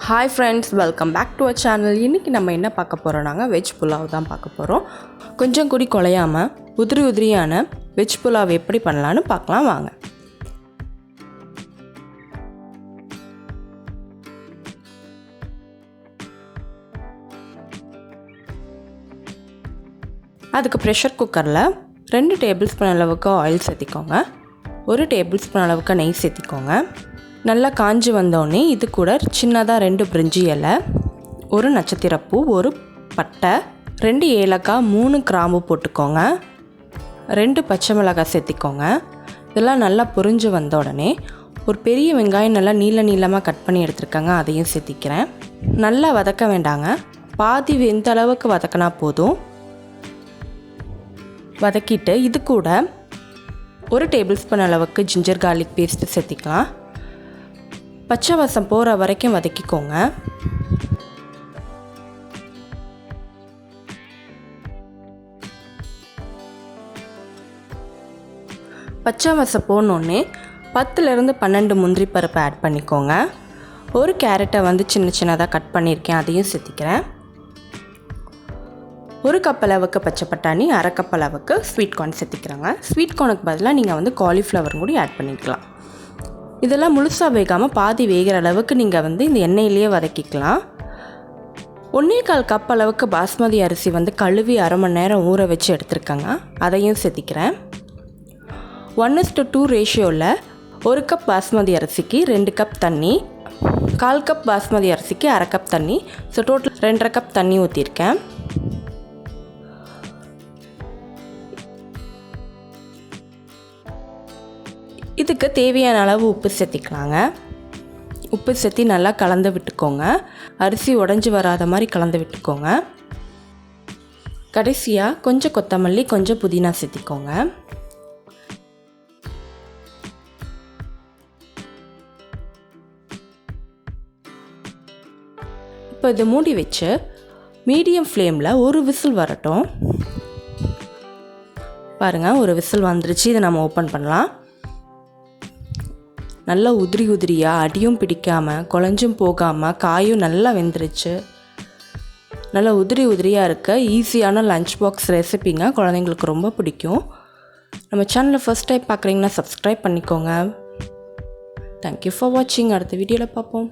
Hi friends, welcome back to our channel. இன்னைக்கு நம்ம என்ன பார்க்க போறோம்னா வெஜ் புலாவ் தான் பார்க்க போறோம். கொஞ்சம் கூட குழையாம உதிரியான வெஜ் புலாவ் எப்படி பண்ணலாம்னு பார்க்கலாம் வாங்க. அதுக்கு பிரஷர் குக்கர்ல 2 டேபிள்ஸ்பூன் அளவுக்கு ஆயில் சேர்த்திக்கோங்க. 1 டேபிள்ஸ்பூன் அளவுக்கு நெய் சேர்த்திக்கோங்க. நல்லா காஞ்சி வந்தோடனே இது கூட சின்னதாக 2 பிரிஞ்சி இலை, 1 நட்சத்திரப்பூ, 1 பட்டை, 2 ஏலக்காய், 3 கிராம்பு போட்டுக்கோங்க. 2 பச்சை மிளகாய் சேர்த்திக்கோங்க. இதெல்லாம் நல்லா பொரிஞ்சு வந்த உடனே ஒரு பெரிய வெங்காயம் நல்லா நீளமாக கட் பண்ணி எடுத்துருக்காங்க, அதையும் சேர்த்திக்கிறேன். நல்லா வதக்க வேண்டாங்க, பாதி எந்த அளவுக்கு வதக்கினா போதும். வதக்கிட்டு இது கூட 1 டேபிள்ஸ்பூன் அளவுக்கு ஜிஞ்சர் கார்லிக் பேஸ்ட்டு சேர்த்திக்கலாம். பச்சை வாசம் போகிற வரைக்கும் வதக்கிக்கோங்க. பச்சை வாசம் போனோடனே 10லேருந்து 12 முந்திரி பருப்பு ஆட் பண்ணிக்கோங்க. 1 கேரட்டை சின்னதாக கட் பண்ணியிருக்கேன், அதையும் சேர்த்திக்கிறேன். 1 கப் அளவுக்கு பச்சை பட்டாணி, 1/2 கப் அளவுக்கு ஸ்வீட் கார்ன் சேர்த்திக்கிறாங்க. ஸ்வீட் கார்னுக்கு பதிலாக நீங்கள் காலிஃப்ளவர் கூட ஆட் பண்ணிக்கலாம். இதெல்லாம் முழுசாக வேகாமல் பாதி வேகிற அளவுக்கு நீங்கள் இந்த எண்ணெயிலேயே வதக்கிக்கலாம். 1/4 கப் அளவுக்கு பாஸ்மதி அரிசி கழுவி அரை மணி நேரம் ஊற வச்சு எடுத்துருக்காங்க, அதையும் சேர்த்திக்கிறேன். 1:2 ரேஷியோவில் 1 கப் பாஸ்மதி அரிசிக்கு 2 கப் தண்ணி, 1/4 கப் பாஸ்மதி அரிசிக்கு 1/2 கப் தண்ணி, ஸோ டோட்டல் 2.5 கப் தண்ணி ஊற்றிருக்கேன். இதுக்கு தேவையான அளவு உப்பு சேர்த்திக்கலாங்க. உப்பு சேர்த்தி நல்லா கலந்து விட்டுக்கோங்க. அரிசி உடஞ்சி வராத மாதிரி கலந்து விட்டுக்கோங்க. கடைசியாக கொஞ்சம் கொத்தமல்லி, கொஞ்சம் புதினா சேர்த்திக்கோங்க. இப்போ இதை மூடி வச்சு மீடியம் ஃப்ளேமில் 1 விசில் வரட்டும். பாருங்கள், 1 விசில் வந்துருச்சு. இதை நம்ம ஓப்பன் பண்ணலாம். நல்லா உதிரியாக அடியும் பிடிக்காமல் குழஞ்சும் போகாமல் காயும் நல்லா வெந்துருச்சு. நல்லா உதிரியாக இருக்க ஈஸியான லஞ்ச் பாக்ஸ் ரெசிபிங்க, குழந்தைங்களுக்கு ரொம்ப பிடிக்கும். நம்ம சேனலை ஃபர்ஸ்ட் டைம் பார்க்குறீங்கன்னா சப்ஸ்கிரைப் பண்ணிக்கோங்க. தேங்க்யூ ஃபார் வாட்சிங். அடுத்த வீடியோவில் பார்ப்போம்.